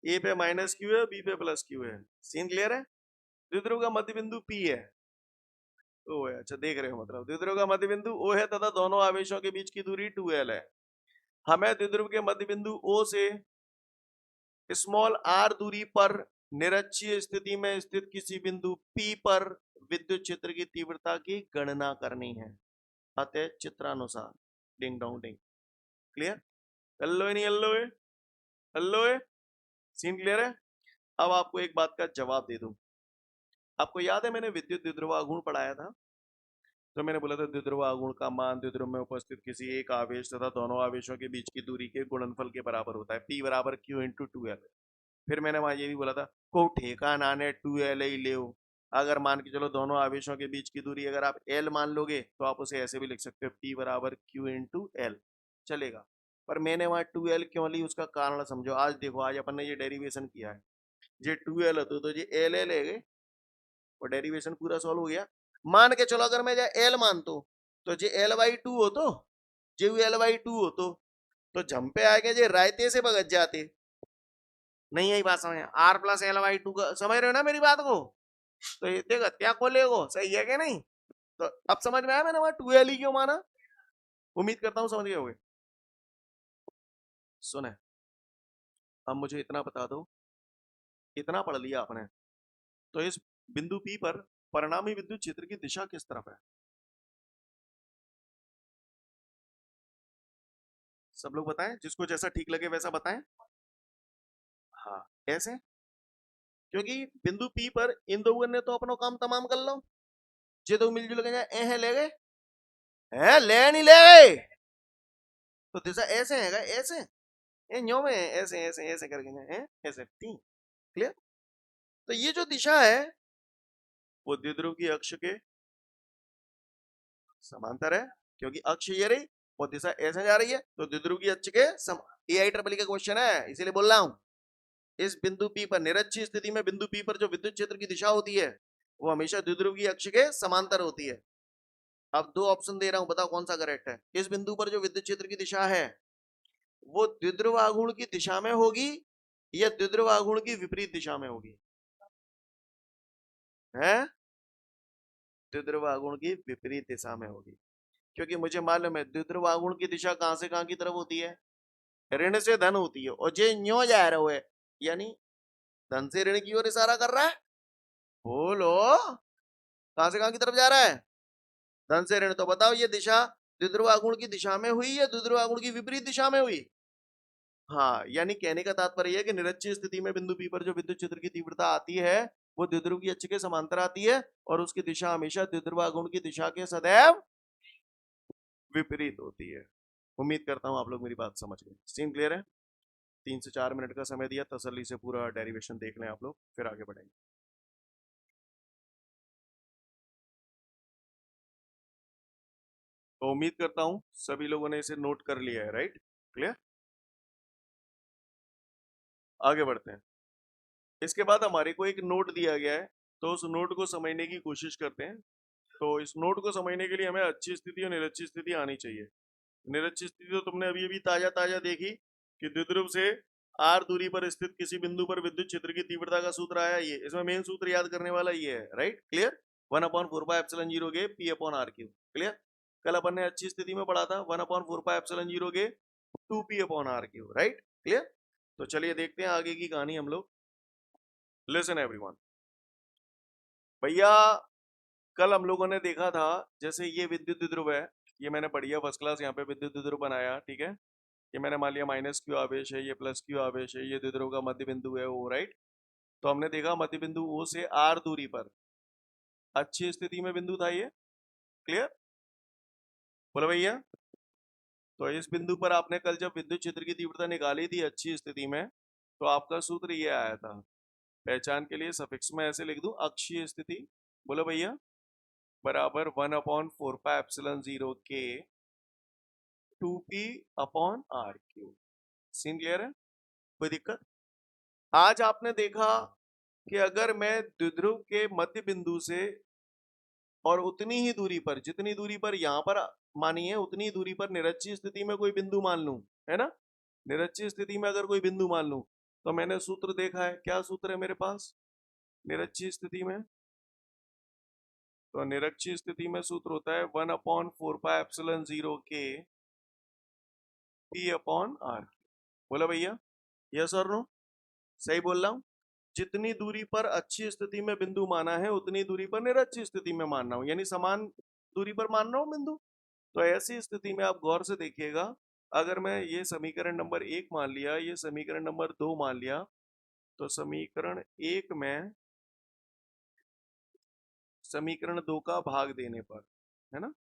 ए पे माइनस क्यू है, बी पे प्लस क्यू है। सीन क्लियर है? द्विध्रुव का मध्य बिंदु पी है, ओ है, अच्छा देख रहे हो, मतलब द्विध्रुव का मध्य बिंदु ओ है तथा दोनों आवेशों के बीच की दूरी 2l है। हमें द्विध्रुव के मध्य बिंदु ओ से स्मॉल आर दूरी पर निरक्षीय स्थिति में स्थित किसी बिंदु पी पर विद्युत क्षेत्र की तीव्रता की गणना करनी है। अतः चित्रानुसार ding dong ding. Clear? Hello नहीं हेलो है, हेलो है, सीन क्लियर है? अब आपको एक बात का जवाब दे दूं। आपको याद है मैंने विद्युत द्विध्रुवागुण पढ़ाया था, तो मैंने बोला था द्विध्रुवागुण का मान द्विध्रुव में उपस्थित किसी एक आवेश तथा दोनों आवेशों के बीच की दूरी के गुणनफल के बराबर होता है, P बराबर Q इंटू 2L। फिर मैंने वहां ये भी बोला था, को ठेका नाने 2L ही ले, अगर मान के चलो दोनों आवेशों के बीच की दूरी अगर आप L मान लोगे तो आप उसे ऐसे भी लिख सकते हो, P बराबर Q इंटू L, चलेगा। पर मैंने वहां 2L क्यों ली, उसका कारण समझो। आज देखो, आज अपन ने ये डेरिवेशन किया है, ये 2L होते तो ये L ले गए और डेरिवेशन पूरा सॉल्व हो गया। मान के चलो अगर मैं एल मानतो तो जे L/2 हो, तो जे L/2 हो तो झंपे आगे जे रायते से भगत जाते। नहीं यही बात समझ, R प्लस L/2 का समझ रहे हो ना मेरी बात को? तो ये देख क्या खोलेगो, सही है क्या नहीं? तो अब समझ में आया मैंने वहां 2L ही क्यों माना। उम्मीद करता हूं समझ गए होगे। सुने, अब मुझे इतना बता दो, इतना पढ़ लिया आपने, तो इस बिंदु P पर परिणामी विद्युत क्षेत्र की दिशा किस तरफ है? सब लोग बताएं, जिसको जैसा ठीक लगे वैसा बताएं। हाँ, ऐसे, क्योंकि बिंदु P पर इन दो ने तो अपना काम तमाम कर लो, जे तो मिलजुल के जाए ले गए, है ले नहीं ले गए, तो दिशा ऐसे है, ऐसे ए न्यो में ऐसे ऐसे ऐसे करके जाए ऐसे, ठीक क्लियर? तो ये जो दिशा है वो द्विध्रुव की अक्ष के समांतर है, क्योंकि अक्ष ये रही और दिशा ऐसे जा रही है, तो द्विध्रुव की अक्ष के AIEEE का क्वेश्चन है, इसीलिए बोल रहा हूं। इस बिंदु P पर निरक्षीय स्थिति में बिंदु P पर जो विद्युत क्षेत्र की दिशा होती है वो हमेशा द्विध्रुव की अक्ष के समांतर होती है। अब दो ऑप्शन दे रहा हूं, बताओ कौन सा करेक्ट है। इस बिंदु पर जो विद्युत क्षेत्र की दिशा है वो द्विध्रुव आघूर्ण की दिशा में होगी या द्विध्रुव आघूर्ण की विपरीत दिशा में होगी? है द्विध्रुव आघूर्ण की विपरीत दिशा में होगी। क्योंकि मुझे मालूम है द्विध्रुव आघूर्ण की दिशा कहां से कहां की तरफ होती है, ऋण से धन होती है, और जे न्यो जा रहा है यानी धन से ऋण की ओर इशारा कर रहा है। बोलो कहां से कहां की तरफ जा रहा है, धन से ऋण। तो बताओ ये दिशा द्विध्रुव आघूर्ण की दिशा में हुई या द्विध्रुव आघूर्ण की विपरीत दिशा में हुई? हाँ, यानी कहने का तात्पर्य है कि निरक्षीय स्थिति में बिंदु P पर जो विद्युत क्षेत्र की तीव्रता आती है वो द्विध्रुव की अक्ष के समांतर आती है और उसकी दिशा हमेशा द्विध्रुव आघूर्ण की दिशा के सदैव विपरीत होती है। उम्मीद करता हूं आप लोग मेरी बात समझ गए। सीन क्लियर है? 3 से 4 मिनट का समय दिया, तसल्ली से पूरा डेरिवेशन देख लें आप लोग, फिर आगे बढ़ेंगे। तो उम्मीद करता हूं सभी लोगों ने इसे नोट कर लिया है, राइट? क्लियर? आगे बढ़ते हैं। इसके बाद हमारे को एक नोट दिया गया है, तो उस नोट को समझने की कोशिश करते हैं। तो इस नोट को समझने के लिए हमें अच्छी स्थिति और निरक्षी स्थिति आनी चाहिए। निरक्षी स्थिति तो तुमने अभी अभी ताजा ताजा देखी कि द्विध्रुव से आर दूरी पर स्थित किसी बिंदु पर विद्युत क्षेत्र की तीव्रता का सूत्र आया, ये इसमें मेन सूत्र याद करने वाला ये है, राइट? क्लियर? 1/4πε0 के P upon R Q. Clear? कल अपन ने अच्छी स्थिति में पढ़ा था 1/4πε0 के 2p upon R Q, right? Clear? तो चलिए देखते हैं आगे की कहानी हम लोग। लिसन एवरीवन, भैया कल हम लोगों ने देखा था जैसे ये विद्युत द्विध्रुव है, ये मैंने बढ़िया फर्स्ट क्लास यहाँ पे विद्युत द्विध्रुव बनाया, ठीक है? ये मैंने मान लिया माइनस क्यू आवेश है, ये प्लस क्यू आवेश है, ये द्विध्रुव का मध्य बिंदु है वो, राइट? तो हमने देखा मध्य बिंदु ओ से आर दूरी पर अच्छी स्थिति में बिंदु था ये। क्लियर? बोलो भैया। तो इस बिंदु पर आपने कल जब विद्युत क्षेत्र की तीव्रता निकाली थी अच्छी स्थिति में, तो आपका सूत्र ये आया था। पहचान के लिए सफिक्स में ऐसे लिख दूं, अक्षीय स्थिति। बोलो भैया, बराबर 1/4πε0 के 2p upon R Q. Scene clear है? कोई दिक्कत? आज आपने देखा कि अगर मैं द्विध्रुव के मध्य बिंदु से और उतनी ही दूरी पर, जितनी दूरी पर यहां पर मानी है उतनी दूरी पर निरक्षीय स्थिति में कोई बिंदु मान लूं, है ना? निरक्षीय स्थिति में अगर कोई बिंदु मान लूं, तो मैंने सूत्र देखा है, क्या सूत्र है मेरे पास निरक्षीय स्थिति में? तो निरक्षीय स्थिति में सूत्र होता है 1/4πε0 के पी अपॉन आर। बोला भैया, यस और नो? सही बोल रहा हूं? जितनी दूरी पर अच्छी स्थिति में बिंदु माना है उतनी दूरी पर निरक्षी स्थिति में मानना हूं, यानी समान दूरी पर मान रहा हूं बिंदु। तो ऐसी स्थिति में आप गौर से देखिएगा, अगर मैं ये समीकरण नंबर 1 मान लिया, ये समीकरण नंबर 2 मान लिया, तो समीकरण 1 में समीकरण 2 का भाग देने पर, है ना?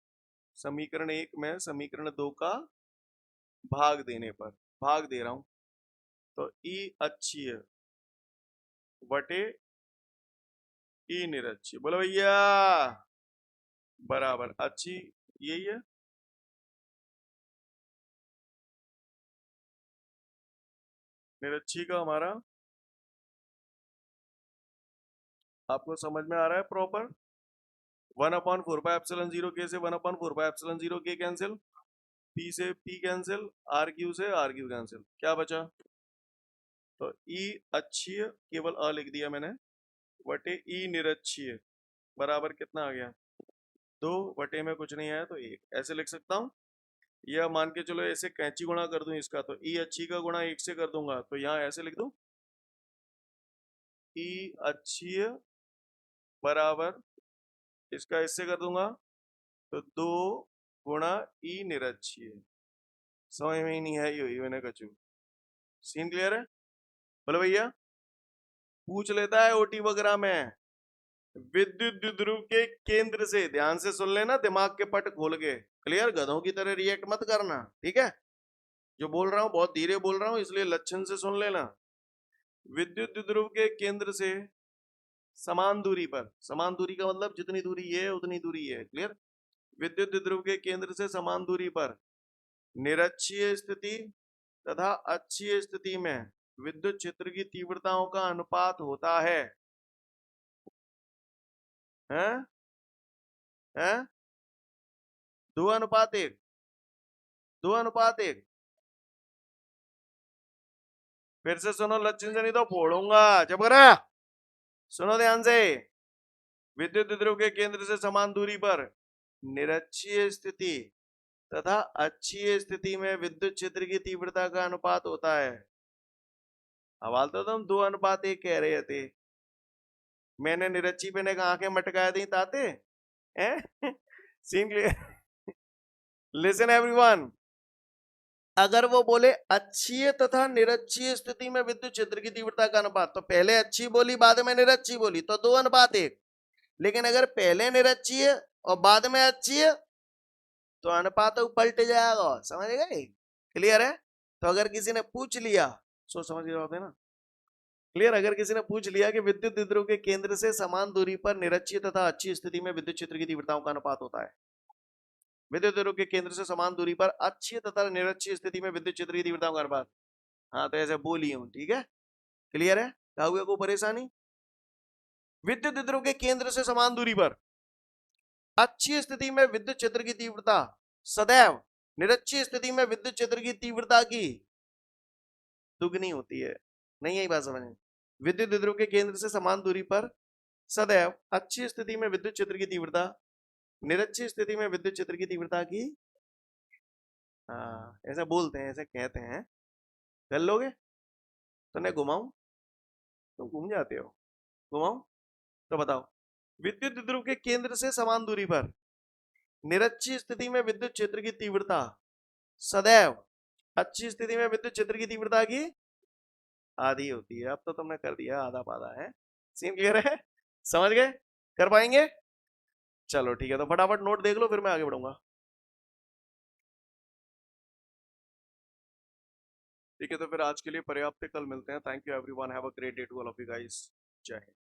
समीकरण 1 में समीकरण 2 का भाग देने पर, भाग दे रहा हूं, तो ई अक्षीय बटे ई निरक्षीय। बोलो भैया, बराबर अच्छी यही है। निरक्षी का हमारा आपको समझ में आ रहा है प्रॉपर? 1/4πε0 के से 1/4πε0 के कैंसिल, पी से पी कैंसिल, आर क्यू से आर क्यू कैंसिल, क्या बचा? तो ई अक्षीय केवल अ लिख दिया मैंने, बटे ई निरक्षीय बराबर कितना आ गया? 2 बटे में कुछ नहीं आया तो 1, ऐसे लिख सकता हूं। या मान के चलो ऐसे कैंची गुणा कर दूं इसका, तो ई अच्छी का गुणा 1 से कर दूंगा, तो यहाँ ऐसे लिख दूं, ई अक्षीय बराबर इसका इससे कर दूंगा, तो 2 गुणा ई निरक्षीय। समझ में ही नहीं है ये मैंने कचू। सीन क्लियर है? बोलो भैया। पूछ लेता है ओटी वगैरह में, विद्युत द्विध्रुव के केंद्र से, ध्यान से सुन लेना, दिमाग के पट खोल के। क्लियर? गधों की तरह रिएक्ट मत करना, ठीक है? जो बोल रहा हूं बहुत धीरे बोल रहा हूं, इसलिए लक्षण से सुन लेना। विद्युत द्विध्रुव के केंद्र से समान दूरी पर, समान दूरी का मतलब जितनी दूरी ये है उतनी दूरी है। क्लियर? विद्युत द्विध्रुव के केंद्र से समान दूरी पर निरक्षीय स्थिति तथा अक्षीय स्थिति में विद्युत क्षेत्र की तीव्रताओं का अनुपात होता है, हैं? हैं? 2:1, 2:1। फिर से सुनो, लक्षण से नहीं तो फोड़ूंगा, जब करा। सुनो ध्यान से, विद्युत द्विध्रुव के केंद्र से समान दूरी पर निरक्षीय स्थिति तथा अक्षीय स्थिति में विद्युत क्षेत्र की तीव्रता का अनुपात होता है। हवाल तो तुम 2:1 कह रहे थे, मैंने निरच्ची पे ने आंखें मटका दी ताते हैं। Scene clear? लिसन एवरीवन, अगर वो बोले अक्षीय तथा निरक्षीय स्थिति में विद्युत क्षेत्र की तीव्रता का अनुपात, तो पहले अच्छी बोली बाद में निरक्षी बोली तो 2:1। लेकिन अगर पहले निरक्षीय और बाद में अच्छीय तो अनुपात तो पलट जाएगा। समझ गए? क्लियर है? तो अगर किसी ने पूछ लिया, सोच समझ के जवाब देना। क्लियर? अगर किसी ने पूछ लिया कि विद्युत द्विध्रुव के केंद्र से समान दूरी पर निरक्षीय तथा अच्छी स्थिति में विद्युत क्षेत्र की तीव्रताओं का अनुपात होता है। विद्युत द्विध्रुव के केंद्र से समान दूरी पर अच्छी तथा निरक्षीय स्थिति में विद्युत क्षेत्र की तीव्रताओं का अनुपात। हाँ, तो ऐसे बोली हूं, ठीक है? क्लियर है? क्या हुआ? कोई परेशानी? विद्युत द्विध्रुव के केंद्र से समान दूरी पर अच्छी स्थिति में विद्युत क्षेत्र की तीव्रता सदैव निरक्षीय स्थिति में विद्युत क्षेत्र की तीव्रता की दुगनी होती है। नहीं आई बात समझ में? विद्युत द्विध्रुव के केंद्र से समान दूरी पर सदैव अच्छी स्थिति में विद्युत क्षेत्र की तीव्रता निरक्षीय स्थिति में विद्युत क्षेत्र की तीव्रता की, हाँ ऐसा बोलते हैं, ऐसे कहते हैं। कर लोगे? तो मैं घुमाऊं? तुम घूम जाते हो। घुमाऊं? तो बताओ, विद्युत द्विध्रुव के केंद्र से समान दूरी पर निरक्षीय स्थिति में विद्युत क्षेत्र की तीव्रता सदैव अच्छी स्थिति में विद्युत क्षेत्र की तीव्रता की आधी होती है। अब तो तुमने कर दिया आधा पाधा है। सीन क्लियर है? समझ गए? कर पाएंगे? चलो ठीक है, तो फटाफट नोट देख लो फिर मैं आगे बढ़ूंगा। ठीक है, तो फिर आज के लिए पर्याप्त है, कल मिलते हैं। Thank you everyone, have a great day to all of you guys. जय हिंद।